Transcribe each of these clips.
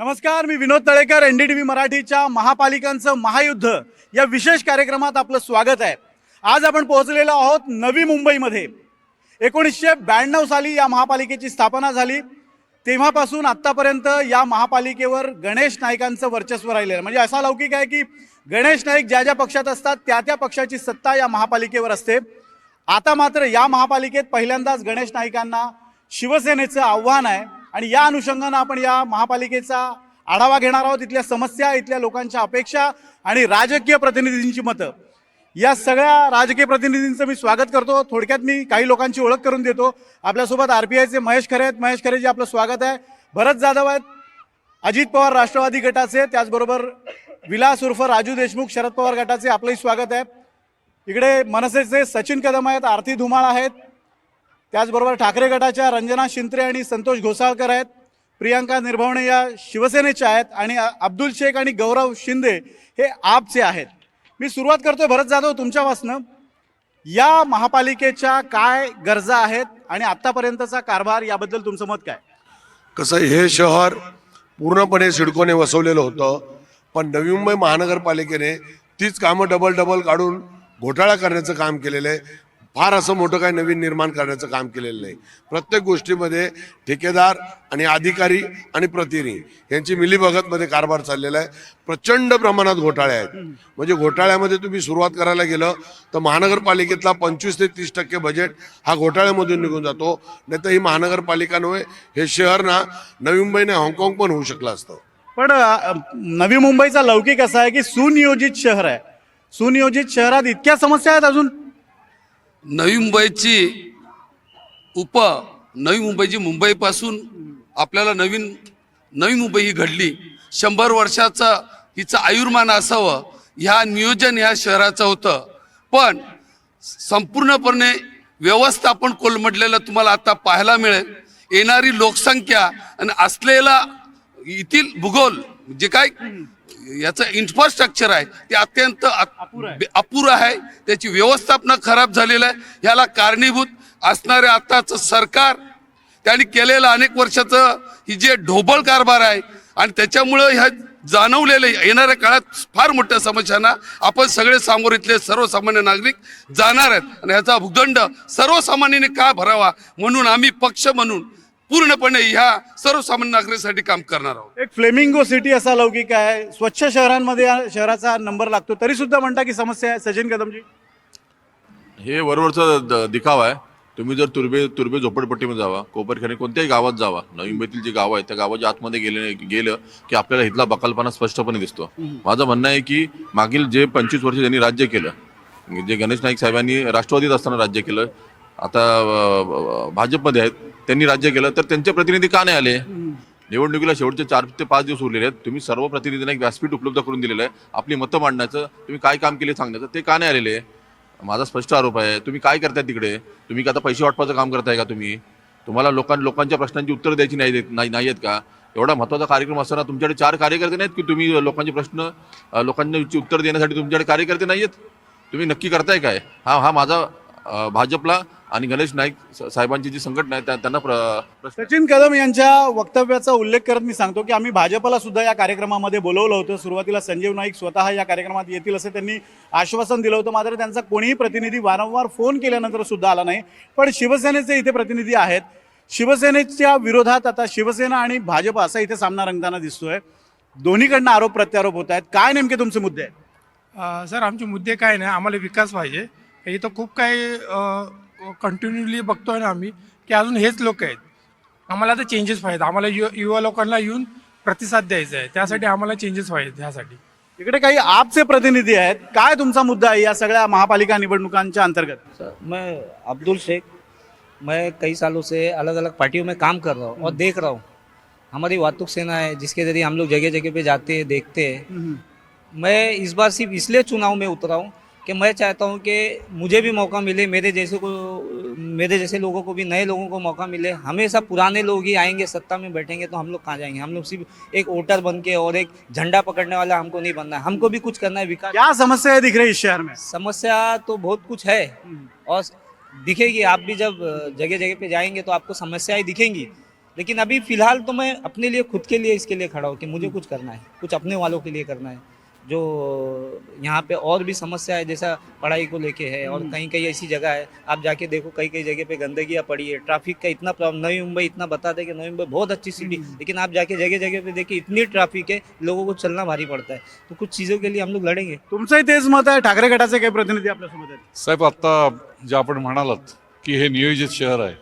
नमस्कार, मी विनोद तळेकर. NDTV मराठीच्या महापालिकांचं महायुद्ध या विशेष कार्यक्रमात आपलं स्वागत आहे. आज आपण पोहोचलेलो आहोत नवी मुंबईमध्ये. 1992 साली या महापालिकेची स्थापना झाली. तेव्हापासून आत्तापर्यंत या महापालिकेवर गणेश नाईकांचं वर्चस्व राहिलेलं. म्हणजे असा लौकिक आहे की गणेश नाईक ज्या ज्या पक्षात असतात त्या त्या पक्षाची सत्ता या महापालिकेवर असते. आता मात्र या महापालिकेत पहिल्यांदाच गणेश नाईकांना शिवसेनेचं आव्हान आहे आणि या अनुषंगानं आपण या महापालिकेचा आढावा घेणार आहोत. इथल्या समस्या, इथल्या लोकांच्या अपेक्षा आणि राजकीय प्रतिनिधींची मतं, या सगळ्या राजकीय प्रतिनिधींचं मी स्वागत करतो. थोडक्यात मी काही लोकांची ओळख करून देतो. आपल्यासोबत RPIचे महेश खरे आहेत. महेश खरेजी, आपलं स्वागत आहे. भरत जाधव आहेत, अजित पवार राष्ट्रवादी गटाचे, त्याचबरोबर विलास उर्फ राजू देशमुख शरद पवार गटाचे, आपलंही स्वागत आहे. इकडे मनसेचे सचिन कदम आहेत, आरती धुमाळ आहेत, त्याचबरोबर ठाकरे गटाच्या रंजना शिंत्रे आणि संतोष घोसाळकर आहेत. प्रियांका निर्भवणे या शिवसेनेच्या आहेत आणि अब्दुल शेख आणि गौरव शिंदे हे आपचे आहेत. मी सुरुवात करतोय भरत जाधव तुमच्यापासनं. या महापालिकेच्या काय गरजा आहेत आणि आतापर्यंतचा कारभार याबद्दल तुमचं मत काय? कसं हे शहर पूर्णपणे सिडकोने वसवलेलं होतं, पण नवी मुंबई महानगरपालिकेने तीच कामं डबल काढून घोटाळा करण्याचं काम केलेलं आहे. फार असं मोठं काही नवीन निर्माण करण्याचं काम केलेलं नाही. प्रत्येक गोष्टीमध्ये ठेकेदार आणि अधिकारी आणि प्रतिनिधी यांची मिलीभगतमध्ये कारभार चाललेला आहे. प्रचंड प्रमाणात घोटाळे आहेत. म्हणजे घोटाळ्यामध्ये तुम्ही सुरुवात करायला गेलं तर महानगरपालिकेतला 25 ते 30% बजेट हा घोटाळ्यामधून निघून जातो. नाही तर ही महानगरपालिका नव्हे, हे शहर ना नवी मुंबईने हाँगकाँग पण होऊ शकलं असतं. पण नवी मुंबईचा लौकिक असा आहे की सुनियोजित शहर आहे. सुनियोजित शहरात इतक्या समस्या आहेत अजून. नवी मुंबईची नवी मुंबईची मुंबईपासून आपल्याला नवी मुंबई ही घडली. 100 वर्षाचं हिचं आयुर्मान असावं ह्या नियोजन ह्या शहराचं होतं. पण संपूर्णपणे व्यवस्थापन कोलमडलेलं तुम्हाला आता पाहायला मिळेल. येणारी लोकसंख्या आणि असलेला येथील भूगोल जे काय याचं इन्फ्रास्ट्रक्चर आहे ते अत्यंत अपुरं आहे. त्याची व्यवस्थापन खराब झालेलं आहे. ह्याला कारणीभूत असणारे आताचं सरकार, त्यांनी केलेलं अनेक वर्षाचं ही जे ढोबळ कारभार आहे आणि त्याच्यामुळं ह्या जाणवलेले येणाऱ्या काळात फार मोठ्या समस्यांना आपण सगळे सामोरीतले सर्वसामान्य नागरिक जाणार आहेत आणि ह्याचा भूदंड सर्वसामान्याने का भरावा म्हणून आम्ही पक्ष म्हणून पूर्णपणे ह्या सर्वसामान्य नागरिकांसाठी काम करणार आहोत. एक फ्लेमिंगो सिटी असा लौकिक आहे. स्वच्छ शहरांमध्ये या शहराचा नंबर लागतो, तरी सुद्धा म्हणता की समस्या आहे. सचिन कदमजी, हे वरवरचा दिखावा आहे. तुम्ही जर तुर्बे झोपडपट्टीमध्ये जावा, कोपरखैरणे कोणत्याही गावात जावा, नवी मुंबईतील जी गावं आहेत त्या गावाच्या आतमध्ये गेलं की आपल्याला इथला बकालपणा स्पष्टपणे दिसतो. माझं म्हणणं आहे की मागील जे 25 वर्ष ज्यांनी राज्य केलं, जे गणेश नाईक साहेबांनी राष्ट्रवादीत असताना राज्य केलं, आता भाजपमध्ये आहेत, त्यांनी राज्य केलं, तर त्यांचे प्रतिनिधी का नाही आले? निवडणुकीला शेवटचे 4 ते 5 दिवस उरलेले आहेत. तुम्ही सर्व प्रतिनिधींना एक व्यासपीठ उपलब्ध करून दिलेलं आहे आपली मतं मांडण्याचं, तुम्ही काय काम केले सांगण्याचं, ते का नाही आलेले? माझा स्पष्ट आरोप आहे. तुम्ही काय करताय तिकडे? तुम्ही का आता पैसे वाटपाचं काम करताय का? तुम्हाला लोकांच्या प्रश्नांची उत्तर द्यायची नाही आहेत का? एवढा महत्त्वाचा कार्यक्रम असताना तुमच्याकडे 4 कार्यकर्ते नाहीत की तुम्ही लोकांचे प्रश्न, लोकांची उत्तर देण्यासाठी तुमच्याकडे कार्यकर्ते नाही आहेत? तुम्ही नक्की करताय काय? हा माझा भाजपला आणि गणेश नाईक साहेबांची जी संघटना आहे त्यांना सचिन कदम यांच्या वक्तव्याचा उल्लेख करत मी सांगतो की आम्ही भाजपला सुद्धा या कार्यक्रमामध्ये बोलवलं होतं. सुरुवातीला संजीव नाईक स्वतः या कार्यक्रमात येतील असं त्यांनी आश्वासन दिलं होतं. मात्र त्यांचा कोणीही प्रतिनिधी वारंवार फोन केल्यानंतर सुद्धा आला नाही. पण शिवसेनेचे इथे प्रतिनिधी आहेत. शिवसेनेच्या विरोधात आता शिवसेना आणि भाजप असा इथे सामना रंगताना दिसतोय. दोन्हीकडनं आरोप प्रत्यारोप होत आहेत. काय नेमके तुमचे मुद्दे आहेत? सर, आमचे मुद्दे काय नाही, आम्हाला विकास पाहिजे. इथं खूप काही कंटिन्युअली बघतोय ना आम्ही की अजून हेच लोक आहेत. आम्हाला आता चेंजेस पाहिजेत. आम्हाला युवा लोकांना येऊन प्रतिसाद द्यायचा आहे, त्यासाठी आम्हाला चेंजेस पाहिजेत. त्यासाठी इकडे काही आपचे प्रतिनिधी आहेत. काय तुमचा मुद्दा आहे या सगळ्या महापालिका निवडणुकांच्या अंतर्गत? मैं अब्दुल शेख, मैं कई सालों से अलग अलग पार्टियों में काम कर रहा हूँ और देख रहा हूँ. हमारी वातुक सेना है जिसके जरिए हम लोग जगह जगह पे जाते हैं, देखते हैं. मैं इस बार सिर्फ इसलिए चुनाव में उतरा हूँ कि मैं चाहता हूँ कि मुझे भी मौका मिले, मेरे जैसे लोगों को भी, नए लोगों को मौका मिले. हमेशा पुराने लोग ही आएंगे, सत्ता में बैठेंगे तो हम लोग कहाँ जाएंगे? हम लोग सिर्फ एक वोटर बन के और एक झंडा पकड़ने वाला हमको नहीं बनना है. हमको भी कुछ करना है. विकास क्या समस्या दिख रही है इस शहर में? समस्या तो बहुत कुछ है और दिखेगी. आप भी जब जगह जगह पे जाएंगे तो आपको समस्याएं दिखेंगी. लेकिन अभी फिलहाल तो मैं अपने लिए खुद के लिए इसके लिए खड़ा हूँ कि मुझे कुछ करना है, कुछ अपने वालों के लिए करना है। जो यहाँ पे और भी समस्या है, जैसा पढ़ाई को लेके है, और कहीं कहीं ऐसी जगह है आप जाके देखो, कई कई जगह पे गंदगियाँ पड़ी है, ट्रैफिक का इतना प्रॉब्लम। नई मुंबई इतना बताते हैं कि नई मुंबई बहुत अच्छी सिटी, लेकिन आप जाके जगह जगह पे देखिए इतनी ट्रैफिक है, लोगों को चलना भारी पड़ता है। तो कुछ चीज़ों के लिए हम लोग लड़ेंगे। तुमचंही तेच मत आहे? ठाकरे गटाचे काही प्रतिनिधी आपल्यासोबत आहेत? साहेब, आता जे आपण म्हणालात की हे नियोजित शहर आहे,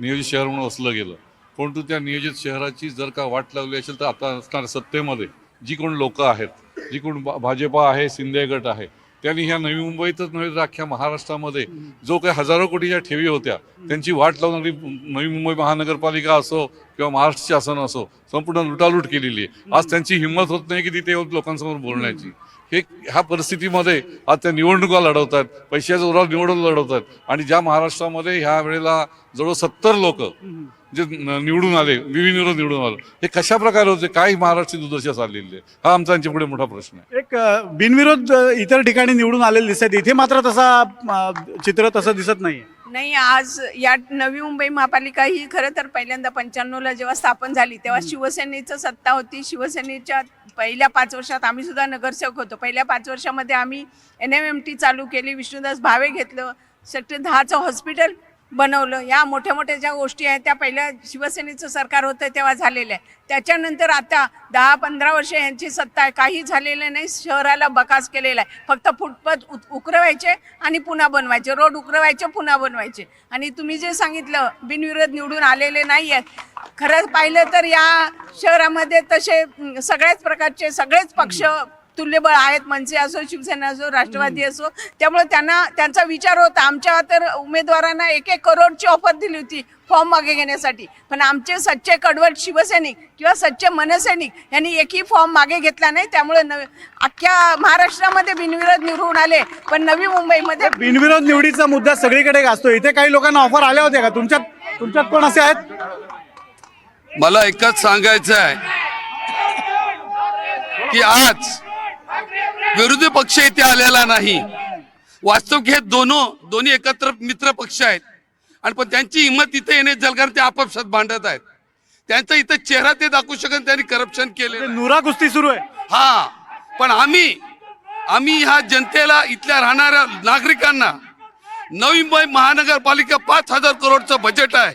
नियोजित शहर म्हणून वसलं गेलं, परंतु त्या नियोजित शहराची जर का वाट लावली असेल तर आता असणाऱ्या सत्तेमध्ये जी कोण लोक आहेत, जी कोण भाजपा आहे, शिंदे गट आहे, त्यांनी ह्या नवी मुंबईतच नव्हे तर अख्ख्या महाराष्ट्रामध्ये जो काही हजारो कोटीच्या ठेवी होत्या त्यांची वाट लावणारी नवी मुंबई महानगरपालिका असो किंवा महाराष्ट्र शासन असो, संपूर्ण लुटालूट केलेली आहे. आज त्यांची हिंमत होत नाही की तिथे येऊन लोकांसमोर बोलण्याची. हे ह्या परिस्थितीमध्ये आज त्या निवडणुका लढवतात, पैशाच्या जोरावर निवडणूक लढवतात, आणि ज्या महाराष्ट्रामध्ये ह्या वेळेला जवळ 70 लोक जे निवडून आले, बिनविरोध निवडून आले, हे कशा प्रकारे होते, काय महाराष्ट्र दुर्दशा चाललेली आहे, हा आमचा यांच्यापुढे मोठा प्रश्न आहे. एक बिनविरोध इतर ठिकाणी निवडून आलेले दिसत, इथे मात्र तसा चित्र तसं दिसत नाहीये. नाही, आज या नवी मुंबई महापालिका ही खरं तर पहिल्यांदा 95ला जेव्हा स्थापन झाली तेव्हा शिवसेनेचं सत्ता होती. शिवसेनेच्या पहिल्या 5 वर्षात आम्ही सुद्धा नगरसेवक होतो. पहिल्या 5 वर्षामध्ये आम्ही NMMT चालू केली, विष्णुदास भावे घेतलं, सेक्टर 10चं हॉस्पिटल बनवलं. या मोठ्या मोठ्या ज्या गोष्टी आहेत त्या पहिल्या शिवसेनेचं सरकार होतं तेव्हा झालेल्या आहे. त्याच्यानंतर आता 10-15 वर्ष यांची सत्ता आहे, काही झालेलं नाही. शहराला बकास केलेला आहे. फक्त फुटपाथ उकरवायचे आणि पुन्हा बनवायचे, रोड उकरवायचे पुन्हा बनवायचे. आणि तुम्ही जे सांगितलं बिनविरोध निवडून आलेले नाही आहेत, खरं पाहिलं तर या शहरामध्ये तसे सगळ्याच प्रकारचे सगळेच पक्ष तुल्यबळ आहेत. मनसे असो, शिवसेना असो, राष्ट्रवादी असो. त्यामुळे त्यांचा विचार होता. आमच्या तर उमेदवारांना 1-1 करोडची ऑफर दिली होती फॉर्म मागे घेण्यासाठी, पण आमचे सच्चे कडवट शिवसैनिक किंवा सच्चे मनसैनिक यांनी एकही फॉर्म मागे घेतला नाही. त्यामुळे अख्ख्या महाराष्ट्रामध्ये बिनविरोध निवडून आले, पण नवी मुंबईमध्ये बिनविरोध निवडीचा मुद्दा सगळीकडे गाजतो. इथे काही लोकांना ऑफर आल्या होत्या का? तुमच्यात कोण असे आहेत? मला एकच सांगायचं आहे की आज विरोधी पक्ष इथे आलेला नाही. वास्तविक हे दोन्ही एकत्र मित्र पक्ष आहेत, आणि पण त्यांची हिंमत इथे येणे झाली कारण ते आपापसात भांडत आहेत. त्यांचा इथं चेहरा ते दाखवू शकत, त्यांनी करप्शन केले. नुरा कुस्ती सुरू आहे. हा, पण आम्ही ह्या जनतेला, इथल्या राहणाऱ्या नागरिकांना, नवी मुंबई महानगरपालिका 5,000 करोडचं बजेट आहे.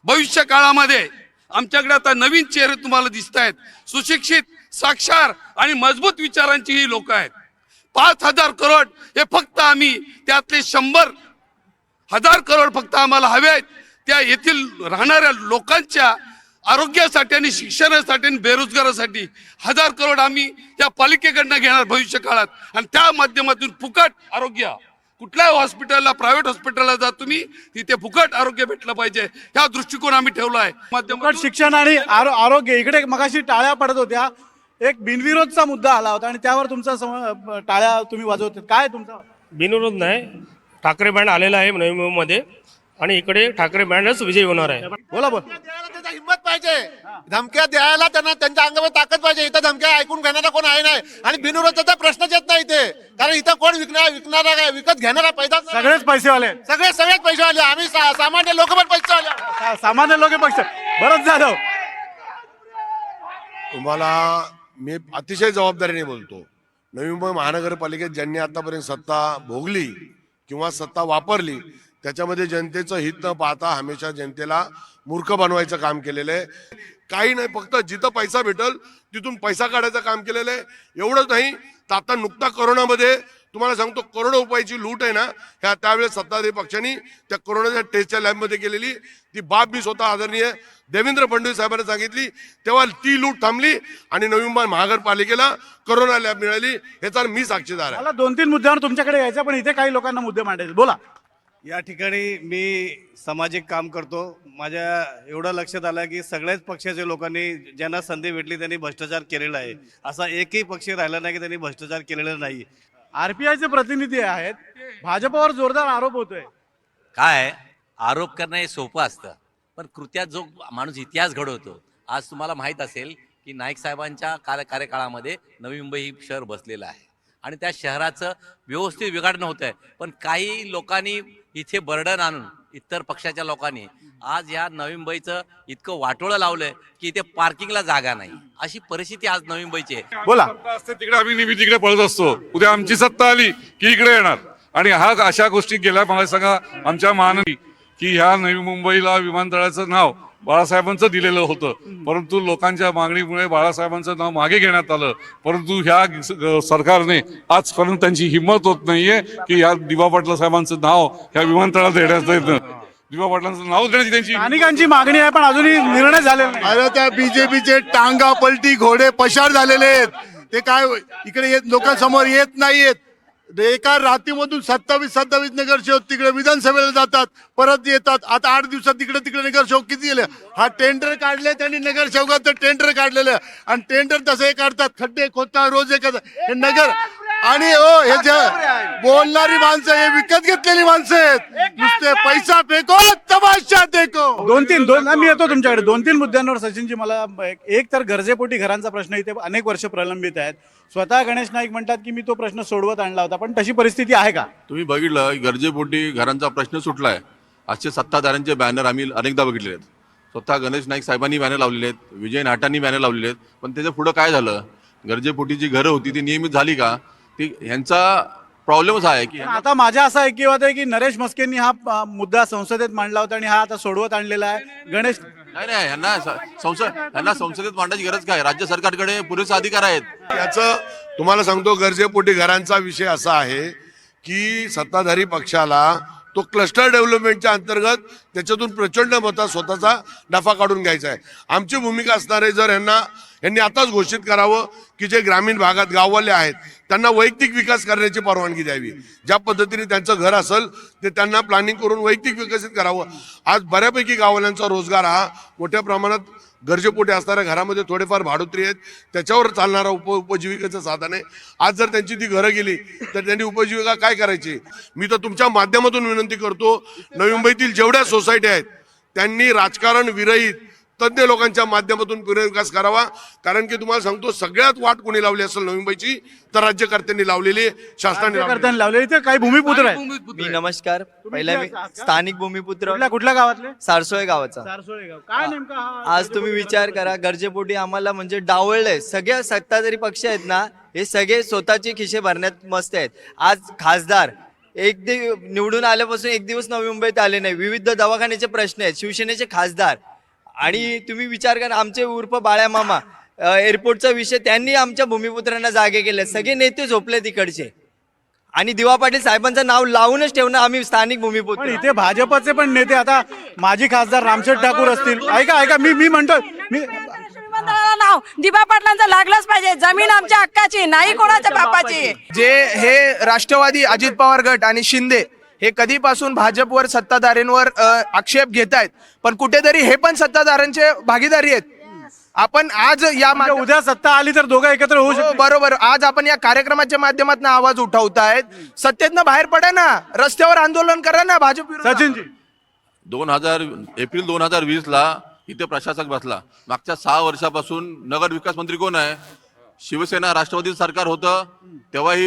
भविष्य काळामध्ये आमच्याकडे आता नवीन चेहरे तुम्हाला दिसत आहेत. सुशिक्षित, साक्षर आणि मजबूत विचारांची ही लोक आहेत. 5,000 करोड हे फक्त आम्ही त्यातले 100,000 करोड फक्त आम्हाला हवे आहेत. त्या येथील राहणाऱ्या लोकांच्या आरोग्यासाठी आणि शिक्षणासाठी आणि बेरोजगारासाठी 1,000 करोड आम्ही त्या पालिकेकडनं घेणार भविष्य काळात. आणि त्या माध्यमातून फुकट आरोग्य, कुठल्याही हॉस्पिटलला, प्रायव्हेट हॉस्पिटलला जा तुम्ही, तिथे फुकट आरोग्य भेटलं पाहिजे, ह्या दृष्टिकोन आम्ही ठेवला आहे. फुकट शिक्षण आणि आरोग्य. इकडे मगाशी टाळ्या पडत होत्या, एक बिनविरोधचा मुद्दा आला होता आणि त्यावर तुमचा टाळ्या तुम्ही वाजवत. काय तुमचा? बिनविरोध नाही, ठाकरे बँड आलेला आहे नवी मुंबईमध्ये, आणि इकडे ठाकरे बँडच विजयी होणार आहे. बोला. त्याचा हिंमत पाहिजे, धमक्या द्यायला त्यांना त्यांच्या अंगावर ताकद पाहिजे. इथं धमक्या ऐकून घेणारा कोण आहे नाही, आणि बिनविरोधाचा प्रश्नच येत नाही इथे. कारण इथं कोण विकणारा काय, विकत घेणारा पैसा सगळेच पैसेवाले, सगळेच पैसेवाले. आम्ही सामान्य लोक पण पैसेवाले. सामान्य लोक पक्ष. बरंच झालं. तुम्हाला मी अतिशय जबाबदारीने बोलतो. नवी मुंबई महानगरपालिकेत ज्यांनी आतापर्यंत सत्ता भोगली किंवा सत्ता वापरली, त्याच्यामध्ये जनतेचं हित न पाहता हमेशा जनतेला मूर्ख बनवायचं काम केलेलं आहे. काही नाही, फक्त जिथं पैसा भेटल तिथून पैसा काढायचं काम केलेलं आहे. एवढंच नाही तर आता नुकता कोरोनामध्ये तुम्हाला सांगतो, करोडो रुपयाची लूट आहे ना, ह्या त्यावेळेस सत्ताधारी पक्षांनी त्या कोरोनाच्या टेस्टच्या लॅबमध्ये केलेली ती बाब मी स्वतः आदरणीय देवेंद्र फडणवीस साहेबांना सांगितली, तेव्हा ती लूट थांबली आणि नवी मुंबई महानगरपालिकेला कोरोना लॅब मिळाली. ह्याचा मी साक्षीदार आहे. मला 2-3 मुद्द्यांवर तुमच्याकडे यायचं, पण इथे काही लोकांना मुद्दे मांडायचे. बोला. या ठिकाणी मी सामाजिक काम करतो. माझ्या एवढं लक्षात आलं की सगळ्याच पक्षाच्या लोकांनी ज्यांना संधी भेटली त्यांनी भ्रष्टाचार केलेला आहे. असा एकही पक्ष राहिला नाही की त्यांनी भ्रष्टाचार केलेला नाही. RPIचे प्रतिनिधी आहेत, भाजपवर जोरदार आरोप होतोय. काय आरोप करणं हे सोपं असतं, पण कृत्यात जो माणूस इतिहास घडवतो. आज तुम्हाला माहीत असेल की नाईक साहेबांच्या कार्यकाळामध्ये नवी मुंबई ही शहर बसलेलं आहे, आणि त्या शहराचं व्यवस्थित विघटन होत आहे. पण काही लोकांनी इथे बर्डन आणून इतर पक्षाच्या लोकांनी आज या नवी मुंबईचं इतकं वाटोळं लावलंय की इथे पार्किंगला जागा नाही, अशी परिस्थिती आज नवी मुंबईची आहे. बोला. सत्ता असते तिकडे आम्ही नेहमी तिकडे पळत असतो, उद्या आमची सत्ता आली की इकडे येणार. आणि हा अशा गोष्टी गेल्या मला सांगा आमच्या महानगरी की ह्या नवी मुंबईला विमानतळाचं नाव बाळासाहेबांचं दिलेलं होतं, परंतु लोकांच्या मागणीमुळे बाळासाहेबांचं नाव मागे घेण्यात आलं. परंतु ह्या सरकारने आजपर्यंत त्यांची हिंमत होत नाहीये की या दिवा पाटील साहेबांचं नाव ह्या विमानतळात देण्याचं येतं. दिवा पाटलांचं नाव देण्याची त्यांची स्थानिकांची मागणी आहे पण अजूनही निर्णय झालेला नाही. अरे त्या बीजेपीचे टांगा पलटी घोडे पशार झालेले आहेत. ते काय इकडे येत लोकांसमोर येत नाहीयेत. एका रात्रीमधून 27 नगरसेवक तिकडे विधानसभेला जातात, परत येतात. आता 8 दिवसात तिकडे नगरसेवक किती गेले. हा टेंडर काढले त्यांनी, नगरसेवकाचं टेंडर काढलेलं आणि टेंडर तसे काढतात, खड्डे खोदतात, रोज हे नगर. आणि हे जे बोलणारी माणसं हे विकत घेतलेली माणसं आहेत. नुसते पैसा फेको तमाशा देखो. मी येतो तुमच्याकडे 2-3 मुद्द्यांवर सचिनजी. मला एक तर गरजेपोटी घरांचा प्रश्न इथे अनेक वर्ष प्रलंबित आहेत. स्वतः गणेश नाईक म्हणतात की मी तो प्रश्न सोडवत आणला होता, पण तशी परिस्थिती आहे का? तुम्ही बघितलं गरजेपोटी घरांचा प्रश्न सुटलाय. आजचे सत्ताधाऱ्यांचे बॅनर आम्ही अनेकदा बघितले आहेत. स्वतः गणेश नाईक साहेबांनी बॅनर लावलेले आहेत, विजय नाटांनी बॅनर लावलेले आहेत, पण त्याच्या पुढं काय झालं? गरजेपोटी जी घरं होती ती नियमित झाली का? ती ह्यांचा प्रॉब्लेमच आहे की आता माझ्या असा ऐकिवात आहे की नरेश मस्केंनी हा मुद्दा संसदेत मांडला होता आणि हा आता सोडवत आणलेला आहे. गणेश नाही ह्यांना संसदेत मांडायची गरज काय? राज्य सरकारकडे पुरेसे अधिकार आहेत. याचं तुम्हाला सांगतो, गरजेपोटी घरांचा विषय असा आहे की सत्ताधारी पक्षाला तो क्लस्टर डेव्हलपमेंटच्या अंतर्गत त्याच्यातून प्रचंड मता स्वतःचा नफा काढून घ्यायचा आहे. आमची भूमिका असणार आहे, जर यांनी आताच घोषित करावं की जे ग्रामीण भागात गाववाले आहेत त्यांना वैयक्तिक विकास करण्याची परवानगी द्यावी. ज्या पद्धतीने त्यांचं घर असेल ते त्यांना प्लॅनिंग करून वैयक्तिक विकसित करावं. आज बऱ्यापैकी गाववाल्यांचा रोजगार हा मोठ्या प्रमाणात गरजेपोटी असणाऱ्या घरामध्ये थोडेफार भाडोत्री आहेत, त्याच्यावर चालणारा उपजीविकेचं साधन आहे. आज जर त्यांची ती घरं गेली तर त्यांनी उपजीविका काय करायची? मी तर तुमच्या माध्यमातून विनंती करतो, नवी मुंबईतील जेवढ्या सोसायटी आहेत त्यांनी राजकारण विरहित तज्ञ लोकांच्या माध्यमातून पुनर्विकास करावा. कारण की तुम्हाला सांगतो, सगळ्यात वाट कोणी लावली असेल नवी मुंबईची तर राज्यकर्त्यांनी लावलेली, शासनाने लावलेली. ते काही भूमिपुत्र आहेत. मी नमस्कार. पहिला मी स्थानिक भूमिपुत्र कुठल्या गावातले? सारसोळे गावाचा. सारसोळेगाव. काय नेमका हा? आज तुम्ही विचार करा, गरजेपोटी आम्हाला म्हणजे डावळलंय. सगळ्या सत्ताधारी पक्ष आहेत ना, हे सगळे स्वतःचे खिशे भरण्यात मस्त आहेत. आज खासदार निवडून आल्यापासून एक दिवस नवी मुंबईत आले नाही. विविध दवाखान्याचे प्रश्न आहेत. शिवसेनेचे खासदार. आणि तुम्ही विचार करा, आमचे उर्फ बाळ्या मामा एअरपोर्टचा विषय त्यांनी आमच्या भूमिपुत्रांना जागे केले. सगळे नेते झोपले तिकडचे. आणि दिवा पाटील साहेबांचं नाव लावूनच ठेवणं आम्ही स्थानिक भूमिपुत्र. पण इथे भाजपचे पण नेते, आता माजी खासदार रामशेठ ठाकूर असतील. ऐका मी म्हणतो, नाव दिवा पाटलांचं लागलंच पाहिजे. जमीन आमच्या हक्काची नाही, कोणाच्या बापाची. जे हे राष्ट्रवादी अजित पवार गट आणि शिंदे हे कधीपासून भाजपवर सत्ताधाऱ्यांवर आक्षेप घेत आहेत, पण कुठेतरी हे पण सत्ताधाऱ्यांचे भागीदारी आहेत. आपण आज या उद्या सत्ता आली तर दोघं एकत्र होऊ शकतो. बरोबर. आज आपण या कार्यक्रमाच्या माध्यमातून आवाज उठवतायत. सत्तेतनं बाहेर पडा ना, रस्त्यावर आंदोलन करा ना भाजप. सचिनजी, एप्रिल 2020ला इथे प्रशासक बसला. मागच्या 6 वर्षापासून नगर विकास मंत्री कोण आहे? शिवसेना राष्ट्रवादी सरकार होतं, तेव्हाही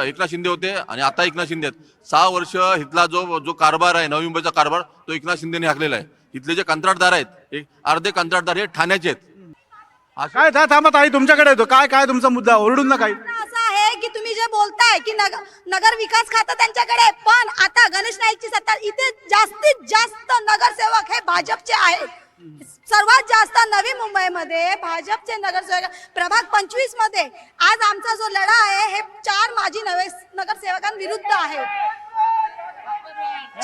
एकनाथ शिंदे होते आणि आता एकनाथ शिंदे आहेत. 6 वर्ष इथला जो कारभार आहे, नवी मुंबईचा कारभार, तो एकनाथ शिंदेने हाकलेला आहे. इथले जे कंत्राटदार आहेत, अर्धे कंत्राटदार हे ठाण्याचे आहेत. काय थांबा ताई, तुमच्याकडे येतो. काय तुमचा मुद्दा? ओरडून ना काही. असं आहे की तुम्ही जे बोलताय की नगर विकास खातं त्यांच्याकडे, पण आता गणेश नाईकची सत्ता, इथे जास्तीत जास्त नगरसेवक हे भाजपचे आहेत. सर्वात जास्त नवी मुंबईमध्ये भाजपचे नगरसेवक. प्रभाग 25 मध्ये आज आमचा जो लढा आहे हे 4 माजी नगरसेवकांविरुद्ध आहे.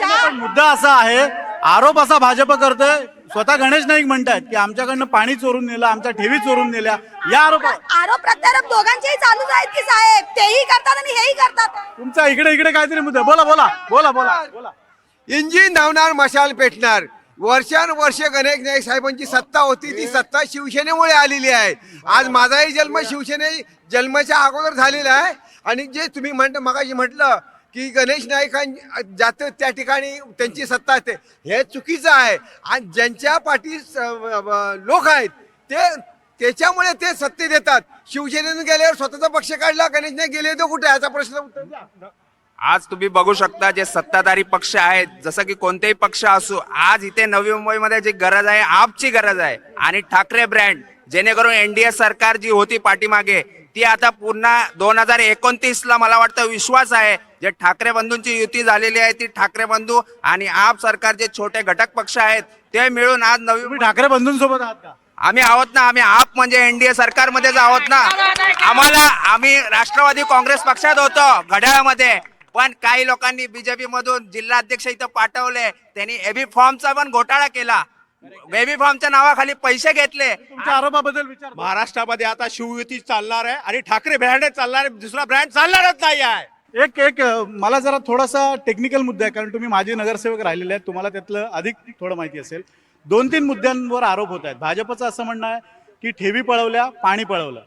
पण मुद्दा असा आहे, आरोप असा भाजप करतोय, स्वतः गणेश नाईक म्हणतात की आमच्याकडनं पाणी चोरून नेलं, आमच्या ठेवी चोरून नेल्या. या आरोप प्रत्यारोप दोघांचेही चालूच आहेत की साहेब. तेही करतात आणि हेही करतात. तुमचा इकडे काहीतरी मुद्दा. बोला. इंजिन धावणार, मशाल पेटणार. वर्षानुवर्ष गणेश नाईक साहेबांची सत्ता होती, ती सत्ता शिवसेनेमुळे आलेली आहे. आज माझाही जन्म जन्माच्या अगोदर झालेला आहे. आणि जे तुम्ही मगाशी म्हटलं की गणेश नाईकांनी जातं त्या ठिकाणी त्यांची सत्ता असते, हे चुकीचं आहे. आणि ज्यांच्या पाठी लोक आहेत त्याच्यामुळे ते सत्तेत येतात. शिवसेनेने गेल्यावर स्वतःचा पक्ष काढला, गणेश नाईक गेले तो कुठे, याचा प्रश्न उत्तर द्या. आज तुम्ही बघू शकता जे सत्ताधारी पक्ष आहेत, जसं की कोणतेही पक्ष असो, आज इथे नवी मुंबईमध्ये जी गरज आहे आपची गरज आहे आणि ठाकरे ब्रँड, जेणेकरून एनडीए सरकार जी होती पाठीमागे ती आता पुन्हा 2029ला मला वाटतं विश्वास आहे, जे ठाकरे बंधूंची युती झालेली आहे ती ठाकरे बंधू आणि आप सरकारचे छोटे घटक पक्ष आहेत ते मिळून आज नवी तुम्ही ठाकरे बंधूंसोबत आहात का? आम्ही आहोत ना, आम्ही आप म्हणजे एनडीए सरकारमध्येच आहोत ना. आम्ही राष्ट्रवादी काँग्रेस पक्षात होतो घड्याळामध्ये, पण काही लोकांनी बीजेपी मधून जिल्हाध्यक्ष इथं पाठवले, त्यांनी एबी फॉर्मचा पण घोटाळा केला, बेबी फॉर्मच्या नावाखाली पैसे घेतले. तुमच्या आरोपाबद्दल विचार महाराष्ट्रामध्ये आता शिवयुती चालणार आहे आणि ठाकरे ब्रँड चालणार आहे, दुसरा ब्रँड चालणारच नाही आहे. एक मला जरा थोडासा टेक्निकल मुद्दा आहे, कारण तुम्ही माजी नगरसेवक राहिलेले आहेत, तुम्हाला त्यातलं अधिक थोडं माहिती असेल. 2-3 मुद्द्यांवर आरोप होत आहेत. भाजपचं असं म्हणणं आहे की ठेवी पळवल्या, पाणी पळवलं.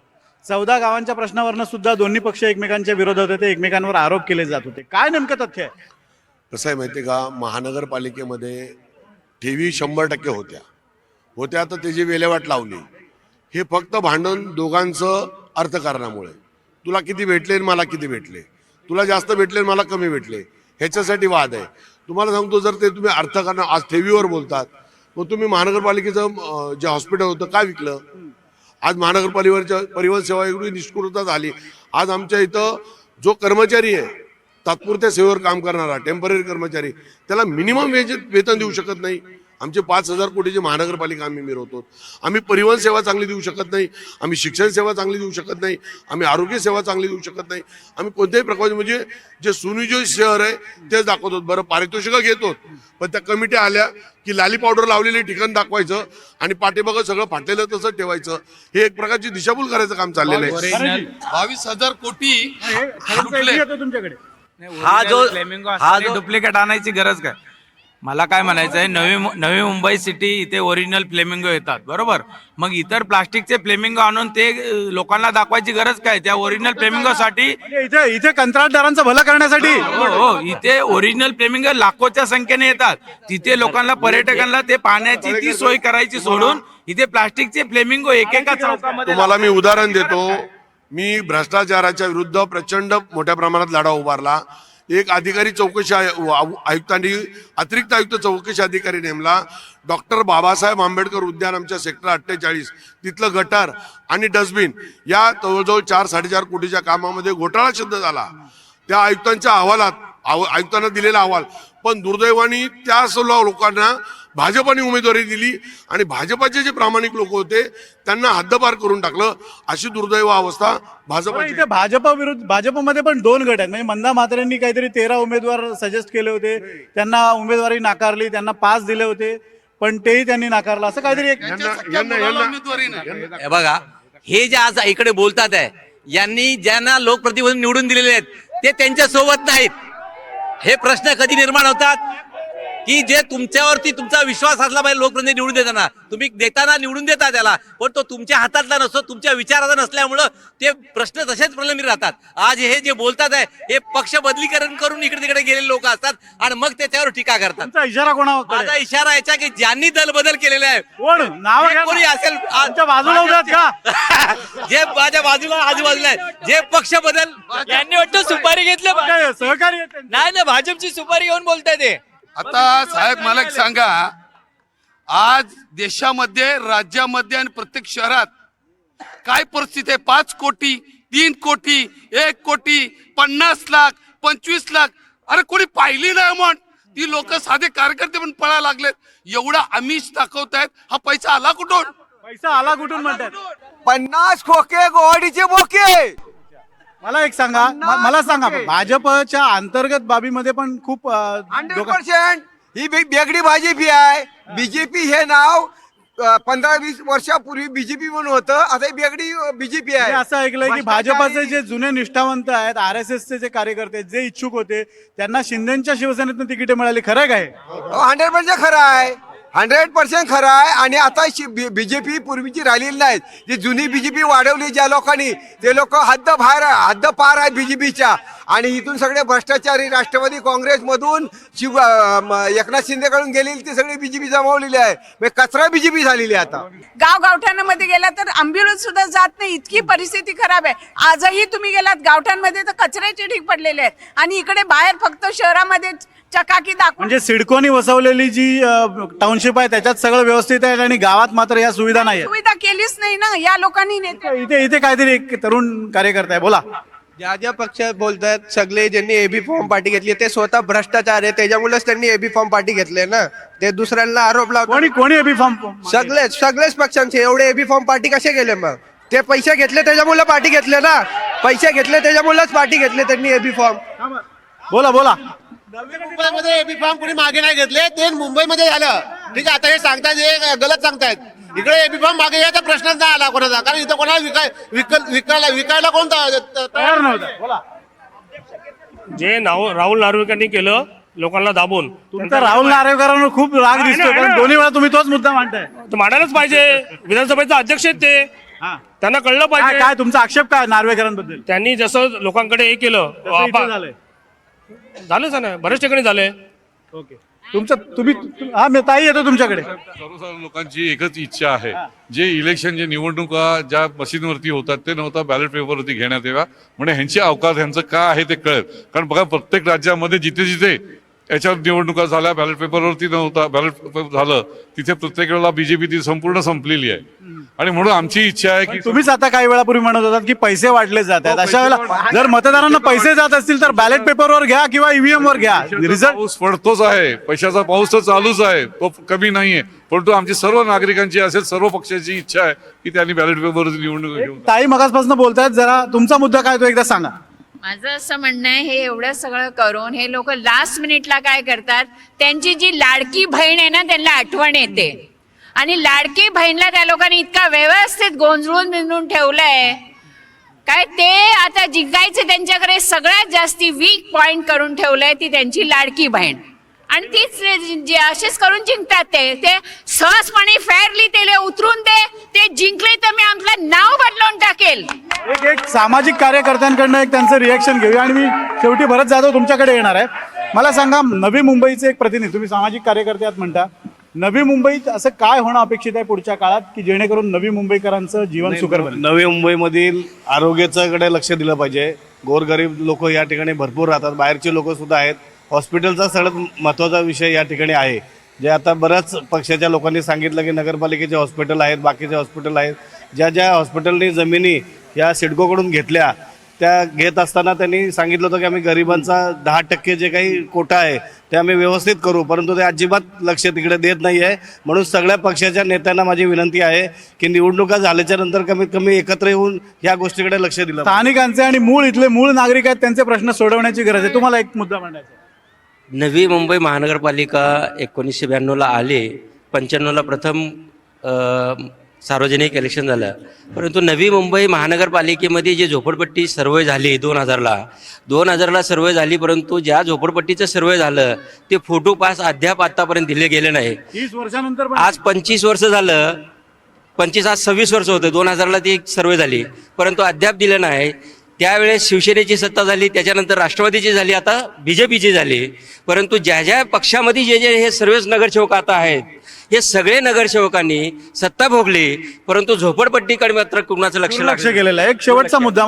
14 गावांच्या प्रश्नावरनं सुद्धा दोन्ही पक्ष एकमेकांच्या विरोधात होते, एकमेकांवर आरोप केले जात होते. काय नेमकं तथ्य आहे? कसं आहे माहिती आहे का, महानगरपालिकेमध्ये ठेवी 100% होत्या तर त्याची विल्हेवाट लावली. हे फक्त भांडण दोघांचं अर्थकारणामुळे, तुला किती भेटले आणि मला किती भेटले, तुला जास्त भेटले आणि मला कमी भेटले, ह्याच्यासाठी वाद आहे. तुम्हाला सांगतो, जर ते तुम्ही अर्थकारण आज ठेवीवर बोलतात, मग तुम्ही महानगरपालिकेचं जे हॉस्पिटल होतं का विकलं? आज महानगरपालिकेच्या परिवहन सेवा एवढी निष्क्रियता झाली. आज आमच्या इथं जो कर्मचारी आहे, तात्पुरत्या सेवेवर काम करणारा टेम्पररी कर्मचारी, त्याला मिनिमम वेतन देऊ शकत नाही. आमचे 5,000 कोटीची महानगरपालिका आम्ही मिळवतो. आम्ही परिवहन सेवा चांगली देऊ शकत नाही, आम्ही शिक्षण सेवा चांगली देऊ शकत नाही, आम्ही आरोग्य सेवा चांगली देऊ शकत नाही. आम्ही कोणत्याही प्रकारचे म्हणजे जे सुनियोजित शहर आहे तेच दाखवतो. बरं, पारितोषिकं घेतो, पण त्या कमिट्या आल्या की लाली पावडर लावलेले ठिकाण दाखवायचं आणि पाठीमागं सगळं फाटलेलं तसं ठेवायचं. हे एक प्रकारची दिशाभूल करायचं काम चाललेलं आहे. 22,000 कोटी खरंच येतो तुमच्याकडे. हा जो डुप्लिकेट आणायची गरज काय? मला काय म्हणायचं आहे, नवी मुंबई सिटी इथे ओरिजिनल फ्लेमिंगो येतात, बरोबर? मग इतर प्लास्टिकचे फ्लेमिंगो आणून ते लोकांना दाखवायची गरज काय? त्या ओरिजिनल फ्लेमिंगोसाठी म्हणजे इथे कंत्राटदारांचं भलं करण्यासाठी हो, इथे ओरिजिनल फ्लेमिंगो लाखोच्या संख्येने येतात. तिथे लोकांना, पर्यटकांना ते पाहण्याची ती सोय करायची सोडून इथे प्लास्टिकचे फ्लेमिंगो एकेका चौकामध्ये. तुम्हाला मी उदाहरण देतो. मी भ्रष्टाचाराच्या विरुद्ध प्रचंड मोठ्या प्रमाणात लढा उभारला. एक अधिकारी चौकशी आयुक्तांनी, अतिरिक्त आयुक्त चौकशी अधिकारी नेमला. डॉक्टर बाबासाहेब आंबेडकर उद्यान आमच्या सेक्टर 48, तिथलं गटार आणि डस्टबिन या जवळजवळ 4-4.5 कोटीच्या कामामध्ये घोटाळा सिद्ध झाला. त्या आयुक्तांच्या आयुक्तांना दिलेला अहवाल, पण दुर्दैवाने त्या सर्व लोकांना भाजपाने उमेदवारी दिली आणि भाजपाचे जे प्रामाणिक लोक होते त्यांना हद्दपार करून टाकलं. अशी दुर्दैव अवस्था भाजपाची. इथे भाजपमध्ये पण 2 गट आहेत. म्हणजे मंदा म्हात्रेंनी काहीतरी 13 उमेदवार सजेस्ट केले होते, त्यांना उमेदवारी नाकारली, त्यांना 5 दिले होते, पण तेही त्यांनी नाकारलं, असं काहीतरी एक. उमेदवारी नाही. हे बघा, हे जे आज इकडे बोलतात आहे, यांनी ज्यांना लोकप्रतिनिधी निवडून दिलेले आहेत ते त्यांच्या सोबत नाहीत. हे प्रश्न कधी निर्माण होतात की जे तुमच्यावरती तुमचा विश्वास असला पाहिजे, लोकप्रतिनिधी निवडून देताना तुम्ही निवडून देता त्याला, पण तो तुमच्या हातातला नसतो, तुमच्या विचाराचा नसल्यामुळं ते प्रश्न तसेच प्रलंबित राहतात. आज हे जे बोलतात आहे हे पक्ष बदलीकरण करून इकडे तिकडे गेलेले लोक असतात आणि मग त्याच्यावर टीका करतात. तुमचा इशारा कोणावर? माझा इशारा याचा की ज्यांनी दल बदल केलेला आहे, कोण नाव घ्या, कोणी असेल आमच्या बाजूला उभे आहेत का? जे माझ्या बाजूला आजूबाजूला आहे, जे पक्ष बदल यांनी वाटतं सुपारी घेतलं, काय सहकारी आहेत त्यांचे? नाही ना, भाजपची सुपारी घेऊन बोलताय ते. आता साहेब मला एक सांगा, आज देशामध्ये, राज्यामध्ये आणि प्रत्येक शहरात काय परिस्थिती आहे? 5 कोटी, 3 कोटी, 1 कोटी, 50 लाख, 25 लाख, अरे कोणी पाहिली नाही अमाऊंट. ती लोक साधे कार्यकर्ते पण पळायला लागलेत. एवढा आमिष दाखवतायत. हा पैसा आला कुठून? पैसा आला कुठून म्हणतात? 50 खोके गोवाडीचे बोके. मला एक सांगा, मला सांगा, भाजपच्या अंतर्गत बाबीमध्ये पण खूप 100% ही बेगडी भाजपी आहे. बीजेपी हे नाव 15-20 वर्षापूर्वी बीजेपी म्हणून होतं, आता ही बेगडी बीजेपी आहे. असं ऐकलंय की भाजपचे जे जुने निष्ठावंत आहेत, RSSचे जे कार्यकर्ते, जे इच्छुक होते, त्यांना शिंदेच्या शिवसेनेतून तिकीटे मिळाली. खरं काय? 100% खरं आहे, 100% खरं आहे. आणि आता बीजेपी पूर्वीची राहिलेली नाहीत. जी जुनी बीजेपी वाढवली ज्या लोकांनी, ते लोक हद्द पार आहे बीजेपीच्या. आणि इथून सगळे भ्रष्टाचारी राष्ट्रवादी काँग्रेसमधून एकनाथ शिंदेकडून गेलेली ती सगळी बीजेपी जमावलेली आहे, म्हणजे कचरा बीजेपी झालेली आहे आता. गावठाणामध्ये गेला तर अँब्युलन्स सुद्धा जात नाही, इतकी परिस्थिती खराब आहे. आजही तुम्ही गेलात गावठाणमध्ये तर कचऱ्याचे ढीग पडलेले आहेत आणि इकडे बाहेर फक्त शहरामध्ये चकाकी दाखवून म्हणजे सिडकोनी वसवलेली जी टाउनशिप आहे त्याच्यात सगळं व्यवस्थित आहे आणि गावात मात्र या सुविधा नाही सुविधा केलीच नाही ना या लोकांनी. नेते इथे काहीतरी एक तरुण कार्यकर्ता आहे, बोला. ज्या ज्या पक्षात बोलतात सगळे ज्यांनी एबी फॉर्म पार्टी घेतली ते स्वतः भ्रष्टाचार आहे, त्याच्यामुळेच त्यांनी एबी फॉर्म पार्टी घेतले ना. ते दुसऱ्यांना आरोप लावतात. कोणी एबी फॉर्म सगळेच पक्षांचे एवढे एबी फॉर्म पार्टी कसे गेले मग? ते पैसे घेतले त्याच्यामुळे पार्टी घेतले ना, पैसे घेतले त्याच्यामुळेच पार्टी घेतले त्यांनी एबी फॉर्म. बोला. नवी मुंबईमध्ये एबी फॉर्म कोणी मागे नाही घेतले, ते मुंबईमध्ये झालं. ठीक आहे, आता हे सांगतायत हे गलत सांगतायत. इकडे एबी फॉर्म मागे याचा प्रश्नच नाही आला कोणाचा, कारण इथं कोणाला विकायला कोण तयार नव्हता. बोला. जे राहुल नार्वेकरांनी केलं लोकांना दाबून, तुमचा राहुल नार्वेकरांवर खूप राग दिसतो, कारण दोन्ही वेळा तुम्ही तोच मुद्दा मांडताय. तर मांडायलाच पाहिजे. विधानसभेचे अध्यक्ष आहेत ते, त्यांना कळलं पाहिजे. काय तुमचा आक्षेप काय नार्वेकरांबद्दल? त्यांनी जसं लोकांकडे हे केलं झालंच ना, बऱ्याच ठिकाणी झालंय. ओके, तुम्ही मी ताई येतो तुमच्याकडे. सर्वसाधारण लोकांची एकच इच्छा आहे, जे इलेक्शन जे निवडणुका ज्या मशीनवरती होतात ते नव्हता बॅलेट पेपरवरती घेण्यात याव्या, म्हणजे ह्यांची अवकाश ह्यांचं काय आहे ते कळेल. कारण बघा प्रत्येक राज्यामध्ये जिथे याच्यावर निवडणुका झाल्या बॅलेट पेपरवरती नव्हता, बॅलेट पेपर झालं तिथे प्रत्येक वेळेला बीजेपी ती संपूर्ण संपलेली आहे. आणि म्हणून आमची इच्छा आहे की तुम्हीच आता काही वेळापूर्वी म्हणत होतात की पैसे वाटले जात आहेत, अशा वेळेला जर मतदारांना पैसे जात असतील तर बॅलेट पेपरवर घ्या किंवा ईव्हीएम वर घ्या. रिझल्ट पाऊस पडतोच आहे, पैशाचा पाऊस तर चालूच आहे, तो कमी नाहीये. परंतु आमची सर्व नागरिकांची असेल सर्व पक्षाची इच्छा आहे की त्यांनी बॅलेट पेपरवरती निवडणूक घेऊन. ताई मगासपासून बोलतायत, जरा तुमचा मुद्दा काय तो एकदा सांगा. माझं असं म्हणणं आहे, हे एवढं सगळं करून हे लोक लास्ट मिनिटला काय करतात, त्यांची जी लाडकी बहीण आहे ना त्यांना आठवण येते, आणि लाडकी बहीणला त्या लोकांनी इतका व्यवस्थित गोंधळून बिंदून ठेवलंय काय, ते आता जिंकायचे त्यांच्याकडे सगळ्यात जास्ती वीक पॉइंट करून ठेवलंय ती त्यांची लाडकी बहीण, आणि तीच असेच करून जिंकतात. ते सहजपणे फेअरली ते उतरून ते जिंकले तर मी आमचं नाव बदलून टाकेल. एक सामाजिक कार्यकर्त्यांकडनं एक त्यांचं रिएक्शन घेऊया आणि मी शेवटी भरत जाधव तुमच्याकडे येणार आहे. मला सांगा, नवी मुंबईचे एक प्रतिनिधी, तुम्ही सामाजिक कार्यकर्ते आहात म्हणता, नवी मुंबईत असं काय होणं अपेक्षित आहे पुढच्या काळात की जेणेकरून नवी मुंबईकरांचं जीवन सुकर बनेल? नवी मुंबईमधील आरोग्याच्याकडे लक्ष दिलं पाहिजे. गोरगरीब लोक या ठिकाणी भरपूर राहतात, बाहेरचे लोक सुद्धा आहेत. हॉस्पिटलचा सगळ्यात महत्त्वाचा विषय या ठिकाणी आहे, जे आता बऱ्याच पक्षाच्या लोकांनी सांगितलं की नगरपालिकेचे हॉस्पिटल आहेत, बाकीचे हॉस्पिटल आहेत. ज्या हॉस्पिटलनी जमिनी या सिडकोकडून घेतल्या त्या घेत असताना त्यांनी सांगितलं होतं की आम्ही गरिबांचा 10% जे काही कोटा आहे ते आम्ही व्यवस्थित करू, परंतु ते अजिबात लक्ष तिकडे देत नाही आहे. म्हणून सगळ्या पक्षाच्या नेत्यांना माझी विनंती आहे की निवडणुका झाल्याच्या नंतर कमीत कमी एकत्र येऊन या गोष्टीकडे लक्ष दिलं. स्थानिकांचे आणि मूळ नागरिक आहेत त्यांचे प्रश्न सोडवण्याची गरज आहे. तुम्हाला एक मुद्दा मांडायचा आहे. नवी मुंबई महानगरपालिका 1992ला आली, 95ला प्रथम सार्वजनिक इलेक्शन झालं, परंतु नवी मुंबई महानगरपालिकेमध्ये जी झोपडपट्टी सर्वे झाली 2000ला सर्वे झाली, परंतु ज्या झोपडपट्टीचं सर्वे झालं ते फोटो पास अद्याप आतापर्यंत दिले गेले नाही. 30 वर्षानंतर आज 25 वर्ष झालं, 25 आज 26 वर्ष होते, 2000ला ती सर्वे झाली, परंतु अद्याप दिलं नाही. त्यावेळेस शिवसेनेची सत्ता झाली, त्याच्यानंतर राष्ट्रवादीची झाली, आता बीजेपीची झाली. परंतु ज्या पक्षामध्ये जे हे सर्वच नगरसेवक आता आहेत, हे सगळे नगरसेवकांनी सत्ता भोगली, परंतु झोपडपट्टीकडे मात्र कुणाचं लक्ष केलेलं आहे. एक शेवटचा मुद्दा,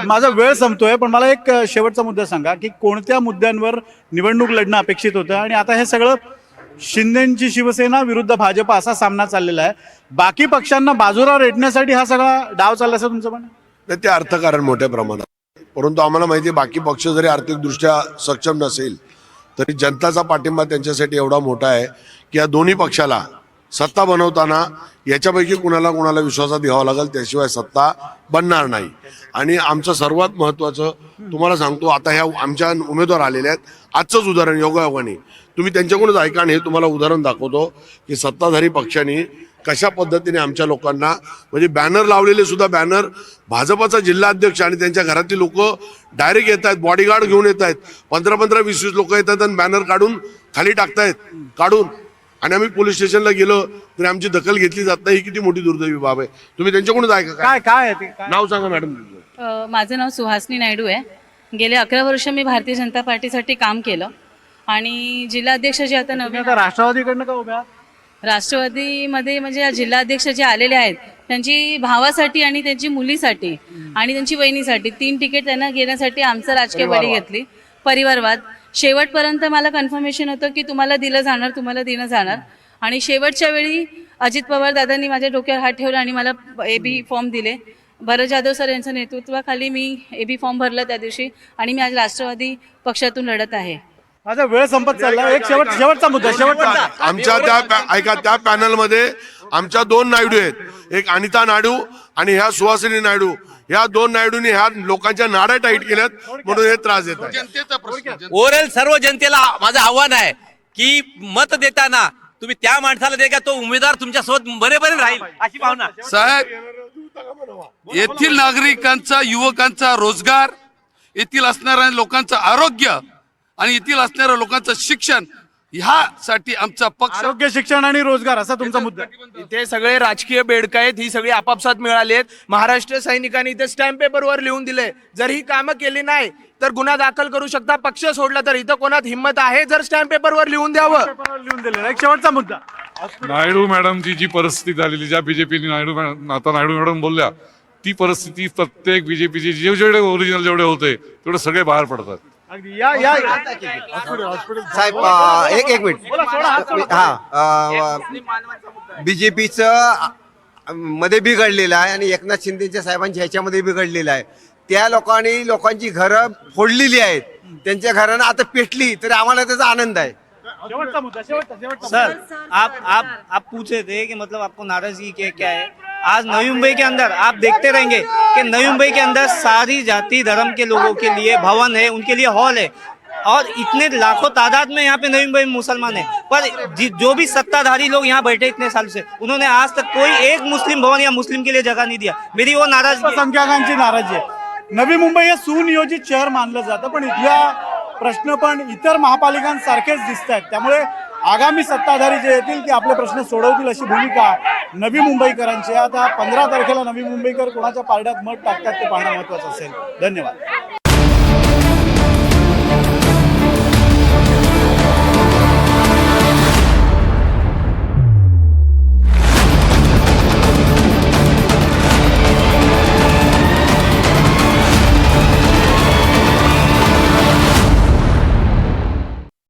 माझा वेळ संपतोय, पण मला एक शेवटचा मुद्दा सांगा की कोणत्या मुद्द्यांवर निवडणूक लढणं अपेक्षित होतं, आणि आता हे सगळं शिंदेची शिवसेना विरुद्ध भाजप असा सामना चाललेला आहे, बाकी पक्षांना बाजूला रेटण्यासाठी हा सगळा डाव चालला असं तुमचं म्हणणं? ते अर्थकारण मोठ्या प्रमाणात, परंतु आम्हाला माहिती आहे बाकी पक्ष जरी आर्थिकदृष्ट्या सक्षम नसेल तरी जनताचा पाठिंबा त्यांच्यासाठी एवढा मोठा आहे की या दोन्ही पक्षाला सत्ता बनवताना याच्यापैकी कुणाला विश्वासात घ्यावा लागेल, त्याशिवाय सत्ता बनणार नाही. आणि आमचं सर्वात महत्त्वाचं तुम्हाला सांगतो, आता ह्या आमच्या उमेदवार आलेले आहेत, आजचंच उदाहरण योगायोगाने तुम्ही त्यांच्याकडूनच ऐका आणि हे तुम्हाला उदाहरण दाखवतो की सत्ताधारी पक्षांनी कशा पद्धतीने आमच्या लोकांना, म्हणजे बॅनर लावलेले सुद्धा बॅनर भाजपाचा जिल्हाध्यक्ष आणि त्यांच्या घरातील लोक डायरेक्ट येत आहेत, बॉडीगार्ड घेऊन येत आहेत, 15-20 लोक येतात आणि बॅनर काढून खाली टाकतायत काढून, आणि आम्ही पोलीस स्टेशनला गेलो तरी आमची दखल घेतली जात नाही. ही किती मोठी दुर्दैवी बाब आहे. तुम्ही त्यांच्याकडूनच ऐका. काय नाव सांगा मॅडम. माझं नाव सुहासनी नायडू आहे. गेले 11 वर्ष मी भारतीय जनता पार्टीसाठी काम केलं आणि जिल्हाध्यक्ष जे आता तुम्ही नवीन आता राष्ट्रवादीकडनं का उभ्या आहात? राष्ट्रवादीमध्ये म्हणजे जिल्हाध्यक्ष जे आलेले आहेत त्यांची भावासाठी आणि त्यांची मुलीसाठी आणि त्यांची वहिनीसाठी 3 तिकीट त्यांना घेण्यासाठी आमचं राजकीय बळी घेतली. परिवारवाद. शेवटपर्यंत मला कन्फर्मेशन होतं की तुम्हाला दिलं जाणार, तुम्हाला दिलं जाणार. आणि शेवटच्या वेळी अजित पवार दादांनी माझ्या डोक्यावर हात ठेवला आणि मला AB फॉर्म दिले. भरत जाधव सर यांच्या नेतृत्वाखाली मी AB फॉर्म भरला त्या दिवशी आणि मी आज राष्ट्रवादी पक्षातून लढत आहे. माझा वेळ संपत चालला. एक शेवटचा मुद्दा. आमच्या त्या पॅनलमध्ये आमच्या 2 नायडू आहेत, एक अनिता नायडू आणि ह्या सुहासिनी नायडू. ह्या 2 नायडूंनी ह्या लोकांच्या नाड्या टाईट केल्यात म्हणून हे त्रास देत आहे. जनतेचा प्रश्न ओव्हरऑल सर्व जनतेला माझं आव्हान आहे की मत देताना तुम्ही त्या माणसाला दे का तो उमेदवार तुमच्या सोबत बरेबरे राहील अशी भावना. साहेब, येथील नागरिकांचा, युवकांचा रोजगार, येथील असणाऱ्या लोकांचं आरोग्य आणि येथील असणाऱ्या लोकांचं शिक्षण ह्यासाठी आमचा पक्ष. आरोग्य, शिक्षण आणि रोजगार असा तुमचा मुद्दा. इथे सगळे राजकीय बेडक आहेत, ही सगळी आपापसात मिळाली आहेत. महाराष्ट्र सैनिकांनी इथे स्टॅम्प पेपरवर लिहून दिले, जर ही कामं केली नाही तर गुन्हा दाखल करू शकता. पक्ष सोडला तर इथं कोणात हिंमत आहे जर स्टॅम्प पेपरवर लिहून द्यावं? लिहून दिलेला एक शेवटचा मुद्दा. नायडू मॅडमची जी परिस्थिती झालेली, ज्या बीजेपीने नायडू मॅडम बोलल्या, ती परिस्थिती प्रत्येक बीजेपीचे जेवढे ओरिजिनल जेवढे होते तेवढे सगळे बाहेर पडतात. अगदी या साहेब एक मिनिट. बीजेपीचं मध्ये बिघडलेलं आहे आणि एकनाथ शिंदेच्या साहेबांच्या ह्याच्यामध्ये बिघडलेलं आहे. त्या लोकांनी लोकांची घरं फोडलेली आहेत, त्यांच्या घरांना आता पेटली तरी आम्हाला त्याचा आनंद आहे. शेवटचा मुद्दा. सर, आप पूछ रहे थे कि मतलब आपको नाराजगी क्या है. आज नवी मुंबई के अंदर आप देखते रहेंगे कि नवी मुंबई के अंदर सारी जाति धर्म के लोगों के लिए भवन है, उनके लिए हॉल है और इतने लाखों तादाद में यहाँ पे नवी मुंबई में मुसलमान है. पर जो भी सत्ताधारी लोग यहाँ बैठे इतने साल से, उन्होंने आज तक कोई एक मुस्लिम भवन या मुस्लिम के लिए जगह नहीं दिया. मेरी वो नाराजगी. संख्याकांची नाराजी आहे. नवी मुंबई हे सुनियोजित शहर मानलं जातं, पण इथल्या प्रश्न पण इतर महापालिकांसारखेच दिसत आहेत. त्यामुळे आगामी सत्ताधारी जे येतील ते आपले प्रश्न सोडवतील अशी भूमिका नवी मुंबईकरांची. आता 15 तारखेला नवी मुंबईकर कोणाच्या पारड्यात मत टाकतात ते पाहणं महत्त्वाचं असेल. धन्यवाद.